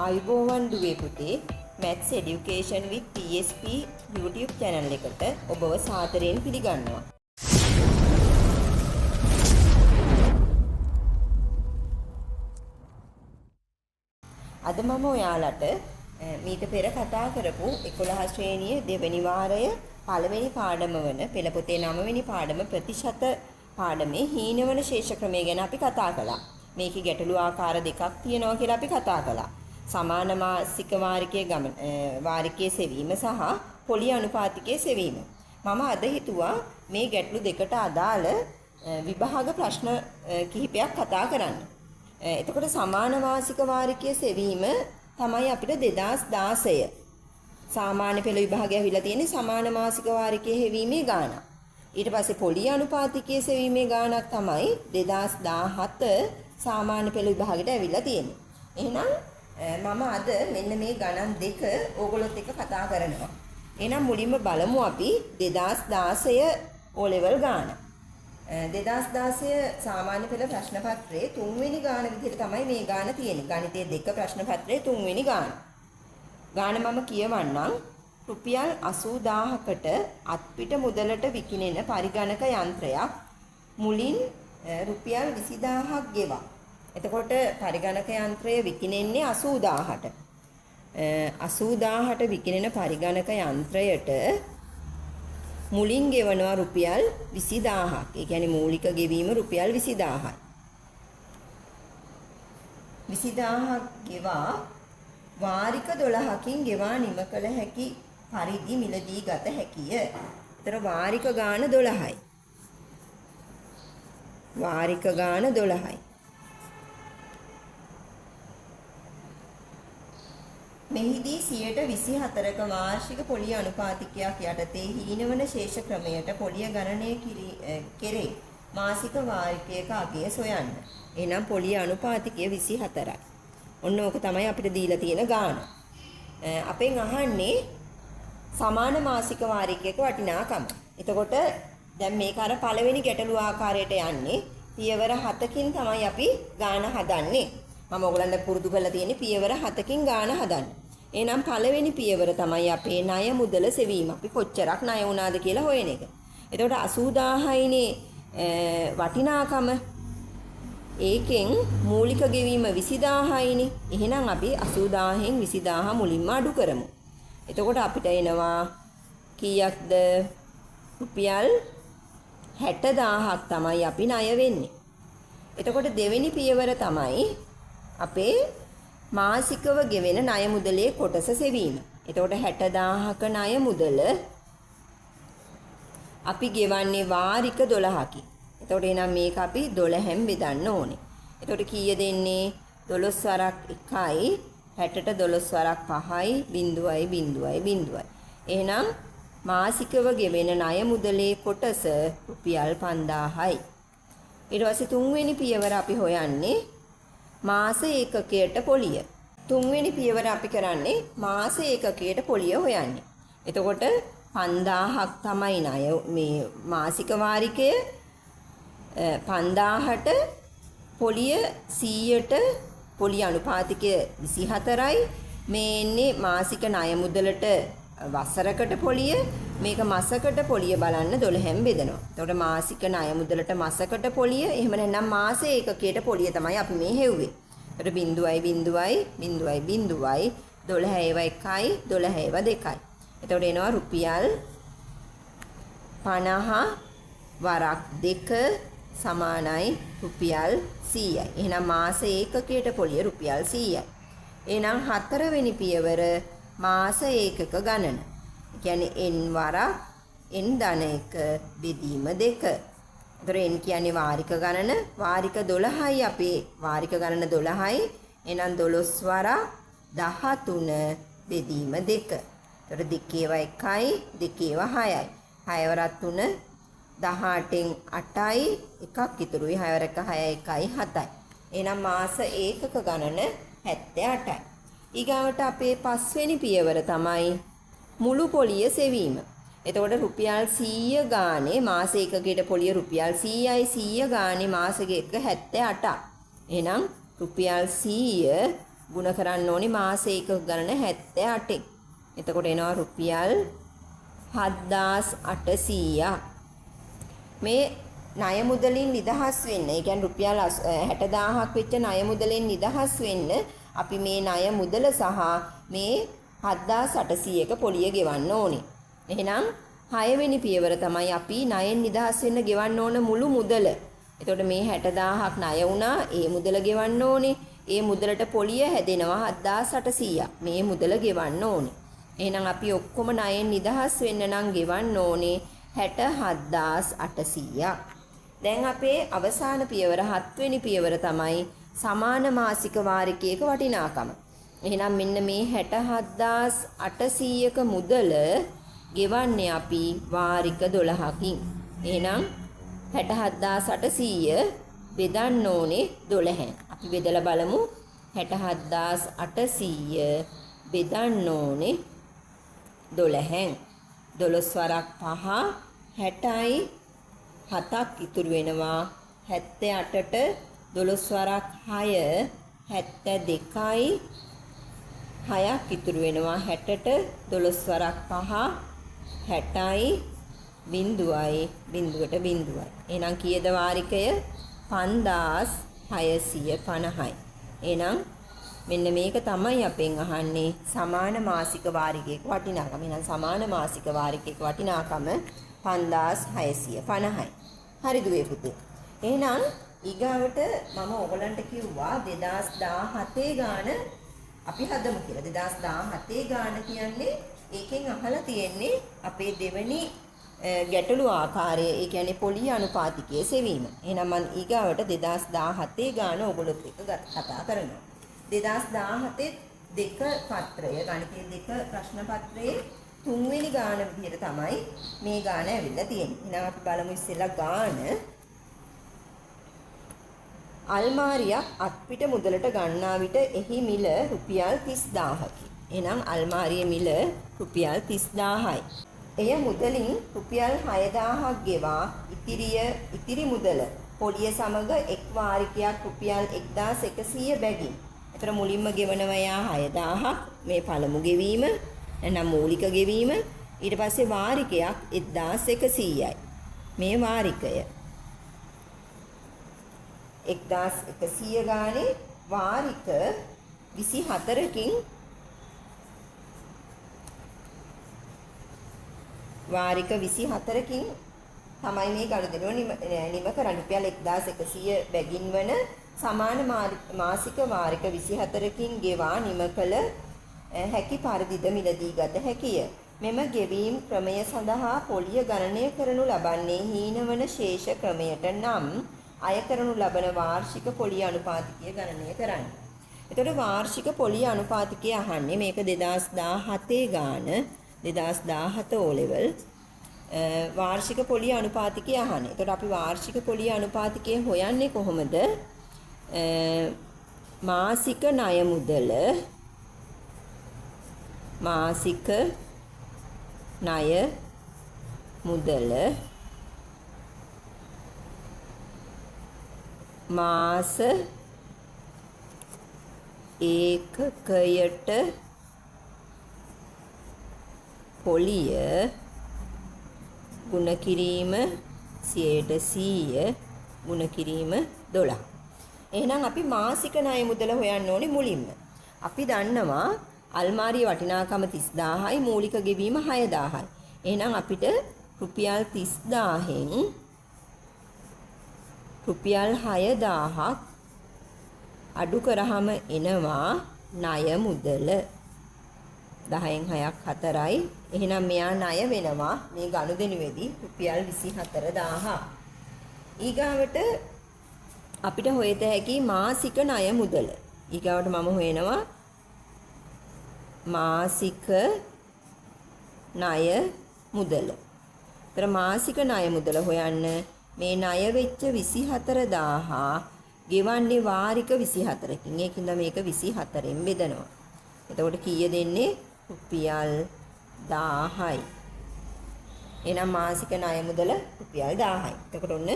අයිබෝවන් දුවේ පුතේ Maths Education with PSP YouTube channel එකට ඔබව සාදරයෙන් පිළිගන්නවා. අද මම ඔයාලට මීට පෙර කතා කරපු 11 ශ්‍රේණියේ දෙවෙනි වාරය පළවෙනි පාඩම වන පෙළ පොතේ 9 වෙනි පාඩම ප්‍රතිශත පාඩමේ හීනවන ශේෂ ක්‍රමය ගැන අපි කතා කළා. මේකේ ගැටළු ආකාර දෙකක් තියෙනවා කියලා අපි කතා කළා. සමාන මාසික වාරිකයේ සෙවීම සහ පොලි අනුපාතිකයේ සෙවීම. මම අද හිතුවා මේ ගැටළු දෙකට අදාළ විභාග ප්‍රශ්න කිහිපයක් කතා කරන්න. එතකොට සමාන මාසික වාරිකයේ සෙවීම තමයි අපිට 2016 සාමාන්‍ය පෙළ විභාගය ඇවිල්ලා තියෙන්නේ සමාන මාසික වාරිකයේ හෙවීමේ ගාණක්. ඊට පස්සේ පොලි අනුපාතිකයේ සෙවීමේ ගාණක් තමයි 2017 සාමාන්‍ය පෙළ විභාගයට ඇවිල්ලා තියෙන්නේ. එහෙනම් මම අද මෙන්න මේ ගණන් දෙක ඕගොල්ලොත් එක්ක කතා කරනවා. එහෙනම් මුලින්ම බලමු අපි 2016 O level ගාන. 2016 සාමාන්‍ය පෙළ ප්‍රශ්න පත්‍රයේ 3 වෙනි ගාන විදිහට තමයි මේ ගාන තියෙන්නේ. ගණිතයේ 2 ප්‍රශ්න පත්‍රයේ 3 වෙනි ගාන. ගාන මම කියවන්නම්. රුපියල් 80000කට අත්පිට මුදලට විකිණෙන පරිගණක යන්ත්‍රයක් මුලින් රුපියල් 20000ක් ගෙවා. එතකොට පරිගණක යන්ත්‍රය විකිණෙන්නේ 80000ට. 80000ට විකිණෙන පරිගණක යන්ත්‍රයට මුලින් ගෙවනවා රුපියල් 20000ක්. ඒ කියන්නේ මූලික ගෙවීම රුපියල් 20000යි. 20000ක් ගෙවා වාරික 12කින් ගෙවා නිම කළ හැකි පරිදි මිලදී ගත හැකිය. ඒතර වාරික ගාන 12යි. වාරික ගාන 12යි. මෙහිදී 124ක වාර්ෂික පොලිය අනුපාතිකයක් යටතේ හීනවන ශේෂ ක්‍රමයට පොලිය ගණනය කෙරේ මාසික වාරිකයක අගය සොයන්න. එහෙනම් පොලිය අනුපාතිකය 24යි. ඔන්න ඕක තමයි අපිට දීලා තියෙන ගාන. අපෙන් අහන්නේ සමාන මාසික වාරිකයක වටිනාකම. එතකොට දැන් මේක අර පළවෙනි ගැටළු ආකාරයට යන්නේ. පියවර 7කින් තමයි අපි ගාන හදන්නේ. මම ඔයගලන්ට පුරුදු කරලා තියෙන්නේ පියවර 7කින් ගාන හදන්න. එහෙනම් පළවෙනි පියවර තමයි අපේ ණය මුදල සෙවීම. අපි කොච්චරක් ණය වුණාද කියලා හොයන එක. එතකොට 80000යිනේ වටිනාකම. ඒකෙන් මූලික ගෙවීම 20000යිනේ. එහෙනම් අපි 80000න් 20000 මුලින්ම අඩු කරමු. එතකොට අපිට එනවා කීයක්ද? රුපියල් 60000ක් තමයි අපි ණය වෙන්නේ. එතකොට දෙවෙනි පියවර තමයි අපේ මාසිකව ගෙවෙන ණය මුදලේ කොටස සෙවීම. එතකොට 60000ක ණය මුදල අපි ගෙවන්නේ වාරික 12කින්. එතකොට එහෙනම් මේක අපි 12න් බෙදන්න ඕනේ. එතකොට කීය දෙන්නේ? 12 වරක් 1යි 60ට 12 වරක් 5යි 0.0.0. එහෙනම් මාසිකව ගෙවෙන ණය මුදලේ කොටස රුපියල් 5000යි. ඊට පස්සේ තුන්වෙනි පියවර අපි හොයන්නේ මාස ඒකකයට පොලිය. තුන්වෙනි පියවර අපි කරන්නේ මාස ඒකකයට පොලිය හොයන්නේ. එතකොට 5000ක් තමයි ණය මේ මාසික වාරිකය. 5000ට පොලිය 100ට පොලිය අනුපාතිකය 24යි. මේ එන්නේ මාසික ණය මුදලට වසරකට පොලිය. මේක මාසකට පොලිය බලන්න 12න් බෙදනවා. එතකොට මාසික ණය මුදලට මාසකට පොලිය. එහෙම නැත්නම් මාස ඒකකයට පොලිය තමයි අපි මේ හෙව්වේ. එතකොට 0.0.0.0 12 ඒවා 1යි 12 ඒවා 2යි. එතකොට එනවා රුපියල් 50 වරක් 2 සමානයි රුපියල් 100යි. එහෙනම් මාස ඒකකයට පොලිය රුපියල් 100යි. එහෙනම් හතරවෙනි පියවර මාස ඒකක ගණන. ඒ කියන්නේ n වරක් n ධන 1 බෙදීම 2. ඒතර n කියන්නේ වාරික ගණන. වාරික 12යි අපේ වාරික ගණන 12යි. එහෙනම් 12 වරක් 13 බෙදීම 2. ඒතර දෙකේවා 1යි දෙකේවා 6යි. 6 වරක් 3 18න් 8යි එකක් ඉතුරුයි. 6 වරක 6යි 1යි 7යි. එහෙනම් මාස ඒකක ගණන 78යි. ඊගාවට අපේ පස්වෙනි පියවර තමයි මුළු පොලිය සෙවීම. එතකොට රුපියල් 100 ගානේ මාස ඒකකයට පොලිය රුපියල් 100යි. 100 ගානේ මාස එකක 78ක්. එහෙනම් රුපියල් 100 ගුණ කරන්න ඕනේ මාස ඒකක ගණන 78න්. එතකොට එනවා රුපියල් 7800ක්. මේ ණය මුදලින් නිදහස් වෙන්න, ඒ කියන්නේ රුපියල් 60000ක් වෙච්ච ණය මුදලෙන් නිදහස් වෙන්න අපි මේ ණය මුදල සහ මේ 7800ක පොලිය ගෙවන්න ඕනේ. එහෙනම් 6 වෙනි පියවර තමයි අපි ණයෙන් නිදහස් වෙන්න ගෙවන්න ඕන මුළු මුදල. එතකොට මේ 60000ක් ණය වුණා, ඒ මුදල ගෙවන්න ඕනේ. ඒ මුදලට පොලිය හැදෙනවා 7800ක්. මේ මුදල ගෙවන්න ඕනේ. එහෙනම් අපි ඔක්කොම ණයෙන් නිදහස් වෙන්න නම් ගෙවන්න ඕනේ 67800ක්. දැන් අපේ අවසාන පියවර 7 වෙනි පියවර තමයි සමාන මාසික වාරිකයක වටිනාකම. එහෙනම් මෙන්න මේ 67800ක මුදල ගෙවන්නේ අපි වාරික 12කින්. එහෙනම් 67800 බෙදන්න ඕනේ 12න්. අපි බෙදලා බලමු. 67800 බෙදන්න ඕනේ 12න්. 12 වරක් 5 60යි 7ක් ඉතුරු වෙනවා 78ට 12 වරක් 6 72යි 6ක් ඉතුරු වෙනවා 60ට 12 වරක් 5 60යි බිඳුවයි බිඳුවට බිඳුවයි. එහෙනම් කීයද වාරිකය? 5650යි. එහෙනම් මෙන්න මේක තමයි අපෙන් අහන්නේ සමාන මාසික වාරිකයක වටිනාකම. එහෙනම් සමාන මාසික වාරිකයක වටිනාකම 5650යි. හරි දුවේ පුතේ. එහෙනම් ඊගාවට මම ඔයගලන්ට කිව්වා 2017 ගාන අපි හදමු කියලා. 2017 ගාන කියන්නේ ඒකෙන් අහලා තියෙන්නේ අපේ දෙවෙනි ගැටළු ආකාරය, ඒ කියන්නේ පොලිය අනුපාතිකයේ සෙවීම. එහෙනම් මම ඊගාවට 2017 ගාන ඔයගොල්ලොත් එක්ක කතා කරනවා. 2017 දෙක පත්‍රය, ගණිතයේ දෙක ප්‍රශ්න පත්‍රයේ 3 වෙනි ගාන විදිහට තමයි මේ ගාන ඇවිල්ලා තියෙන්නේ. එහෙනම් අපි බලමු ඉස්සෙල්ලා ගාන. අල්මාරියක් අත්පිට මුදලට ගන්නා විට එහි මිල රුපියල් 30000කි. එහෙනම් අල්මාරියේ මිල රුපියල් 30000යි. එය මුදලින් රුපියල් 6000ක් ගෙවා ඉතිරි මුදල පොලිය සමග එක් වාරිකයක් රුපියල් 1100 බැගින්. ඒතර මුලින්ම ගෙවනවා යා 6000ක් මේ පළමු ගෙවීම, එහෙනම් මූලික ගෙවීම. ඊට පස්සේ වාරිකයක් 1100යි. මේ වාරිකය 1100 ගානේ වාරික 24කින් වාරික 24කින් තමයි මේ ගනුදෙනුව නිම කරන්නේ. රුපියල් 1100 බැගින් වන සමාන මාසික වාරික 24කින් ගෙවා නිම කළ හැකි පරිදිද මිලදී ගත හැකිය. මෙම ගෙවීම් ක්‍රමය සඳහා පොලිය ගණනය කරනු ලබන්නේ හීනවන ශේෂ ක්‍රමයට නම් අය කරනු ලබන වාර්ෂික පොලිය අනුපාතිකය ගණනය කරන්න. එතකොට වාර්ෂික පොලිය අනුපාතිකය අහන්නේ මේක 2017 ගාන 2017 O level වාර්ෂික පොලිය අනුපාතිකය අහන්නේ. එතකොට අපි වාර්ෂික පොලිය අනුපාතිකය හොයන්නේ කොහොමද? මාසික ණය මුදල මාසික ණය මුදල මාස ඒකකයට පොලිය ගුණ කිරීම 100% ගුණ කිරීම 12. එහෙනම් අපි මාසික ණය මුදල හොයන්න ඕනේ මුලින්ම. අපි දන්නවා අල්මාරිය වටිනාකම 30000යි, මූලික ගෙවීම 6000යි. එහෙනම් අපිට රුපියල් 30000න් රුපියල් 6000ක් අඩු කරාම එනවා ණය මුදල 10න් 6ක් 4යි. එහෙනම් මෙයා ණය වෙනවා මේ ගනුදෙනුවේදී රුපියල් 24000ක්. ඊගාවට අපිට හොයත හැකි මාසික ණය මුදල. ඊගාවට මම හොයනවා මාසික ණය මුදල. ඒතර මාසික ණය මුදල හොයන්න මේ ණය වෙච්ච 24000 ගෙවන්නේ වාරික 24කින්. ඒකින්ද මේක 24න් බෙදනවා. එතකොට කීය දෙන්නේ? රුපියල් 1000යි. එහෙනම් මාසික ණය මුදල රුපියල් 1000යි. එතකොට ඔන්න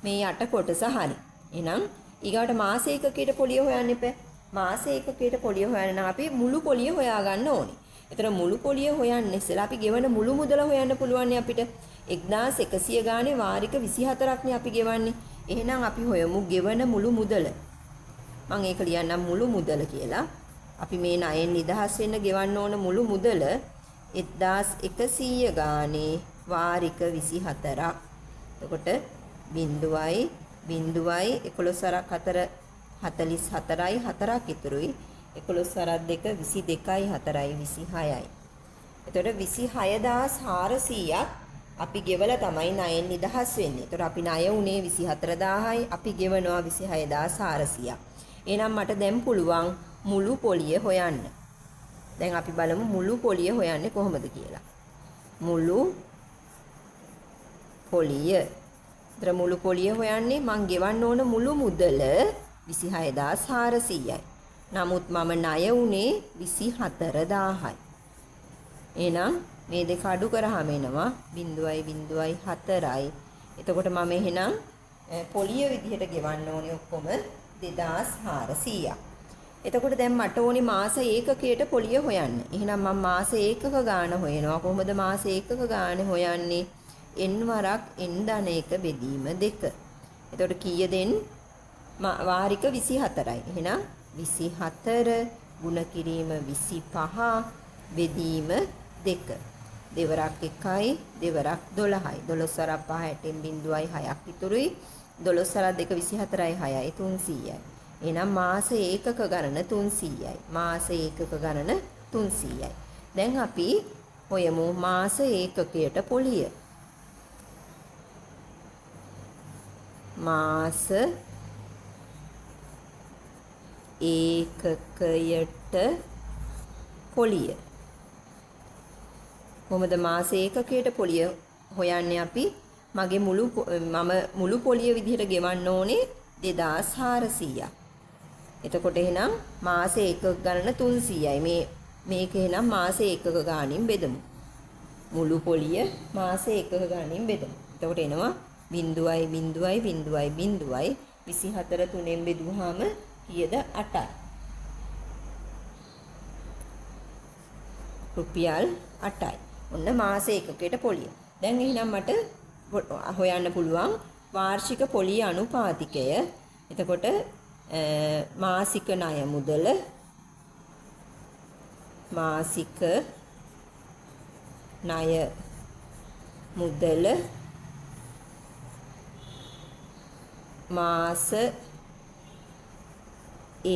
මේ යට කොටස හරි. එහෙනම් ඊගාට මාස ඒකකයට පොලිය හොයන්න එපා. මාස ඒකකයට පොලිය හොයන්න නම් අපි මුළු පොලිය හොයාගන්න ඕනේ. ඒතර මුළු පොලිය හොයන්න ඉස්සෙල්ලා අපි ගෙවන මුළු මුදල හොයන්න පුළුවන් නේ අපිට. 1100 ගානේ වාරික 24ක් නේ අපි ගෙවන්නේ. එහෙනම් අපි හොයමු ගෙවන මුළු මුදල. මම ඒක ලියන්නම් මුළු මුදල කියලා. අපි මේ ණයෙන් නිදහස් වෙන්න ගෙවන්න ඕන මුළු මුදල 1100 ගානේ වාරික 24ක්. එතකොට 0.0 11 4 44යි 4ක් ඉතුරුයි 11 2 22යි 4යි 26යි. එතකොට 26400ක් අපි ගෙවලා තමයි ණයෙන් නිදහස් වෙන්නේ. එතකොට අපි ණය උනේ 24000යි අපි ගෙවනවා 26400ක්. එහෙනම් මට දැන් පුළුවන් මුළු පොලිය හොයන්න. දැන් අපි බලමු මුළු පොලිය හොයන්නේ කොහොමද කියලා. මුළු පොලිය. ඒතර මුළු පොලිය හොයන්නේ මං ගෙවන්න ඕන මුළු මුදල 26400යි. නමුත් මම ණය උනේ 24000යි. එහෙනම් මේ දෙක අඩු කරාම එනවා 0.04යි. එතකොට මම එහෙනම් පොලිය විදිහට ගෙවන්න ඕනේ ඔක්කොම 2400ක්. එතකොට දැන් මට ඕනේ මාස ඒකකයට පොලිය හොයන්න. එහෙනම් මම මාස ඒකක ගාන හොයනවා. කොහොමද මාස ඒකක ගාන හොයන්නේ? n වරක් n ධන 1 බෙදීම 2. එතකොට කීයද n? වාරික 24යි. එහෙනම් 24 ගුණ කිරීම 25 බෙදීම 2. දෙවරක් 1යි දෙවරක් 12යි. 12 වරක් 5 8 0.6ක් ඉතුරුයි. 12 වරක් 2 24යි 6යි 300යි. එහෙනම් මාස ඒකක ගණන 300යි. මාස ඒකක ගණන 300යි. දැන් අපි හොයමු මාස ඒකකයට පොලිය. මාස ඒකකයට පොලිය. කොහොමද මාස ඒකකයට පොලිය හොයන්නේ අපි? මගේ මුළු පොලිය විදිහට ගෙවන්න ඕනේ 2400ක්. එතකොට එහෙනම් මාස ඒකක ගණන 300යි. මේක එහෙනම් මාස ඒකක ගානින් බෙදමු. මුළු පොලිය මාස ඒකක ගානින් බෙදමු. එතකොට එනවා 0.0 24 3ෙන් බෙදුවාම කීයද? 8යි. රුපියල් 8යි. ඔන්න මාස ඒකකයට පොලිය. දැන් එහෙනම් මට හොයන්න පුළුවන් වාර්ෂික පොලිය අනුපාතිකය. එතකොට මාසික ණය මුදල මාස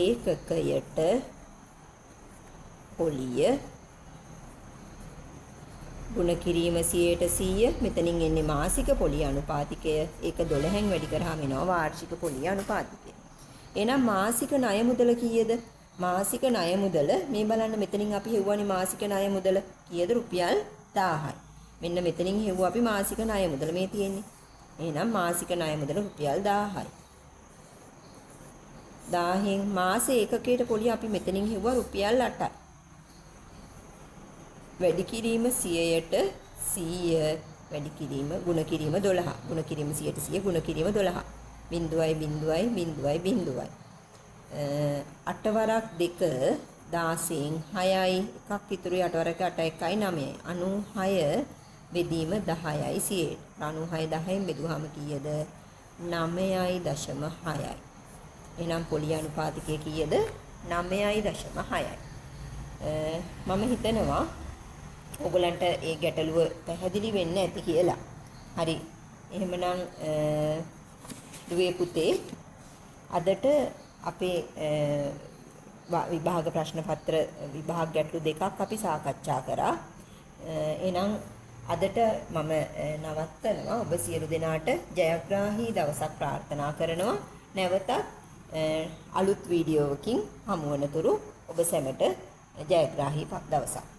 ඒකකයට පොලිය ගුණ කිරීම 100% මෙතනින් එන්නේ මාසික පොලිය අනුපාතිකය. ඒක 12න් වැඩි කරාම එනවා වාර්ෂික පොලිය අනුපාතිකය. එහෙනම් මාසික ණය මුදල කීයද? මාසික ණය මුදල මේ බලන්න මෙතනින් අපි හෙව්වනේ මාසික ණය මුදල කීයද? රුපියල් 1000යි. මෙන්න මෙතනින් හෙව්වා අපි මාසික ණය මුදල මේ තියෙන්නේ. එහෙනම් මාසික ණය මුදල රුපියල් 1000යි. 1000න් මාස ඒකකයට පොලිය අපි මෙතනින් හෙව්වා රුපියල් 8යි. වැඩි කිරීම 100ට 100 වැඩි කිරීම ගුණ කිරීම 12. ගුණ කිරීම 100ට 100 ගුණ කිරීම 12. 0.0 8 වරක් 2 16න් 6යි. එකක් ඉතුරුයි 8 වරක 8 1යි 9යි. 96 බෙදීම 10යි 100ට. 96 10න් බෙදුවාම කීයද? 9.6යි. එහෙනම් පොලිය අනුපාතිකය කීයද? 9.6යි. මම හිතනවා ඔයගලන්ට ඒ ගැටලුව පැහැදිලි වෙන්න ඇති කියලා. හරි. එහෙමනම් දුවේ පුතේ අදට අපේ විභාග ප්‍රශ්න පත්‍ර විභාග ගැටලු දෙකක් අපි සාකච්ඡා කරා. එහෙනම් අදට මම නවත්තනවා. ඔබ සියලු දෙනාට ජයග්‍රාහී දවසක් ප්‍රාර්ථනා කරනවා. නැවතත් අලුත් වීඩියෝවකින් හමු වනතුරු ඔබ සැමට ජයග්‍රාහී දවසක්.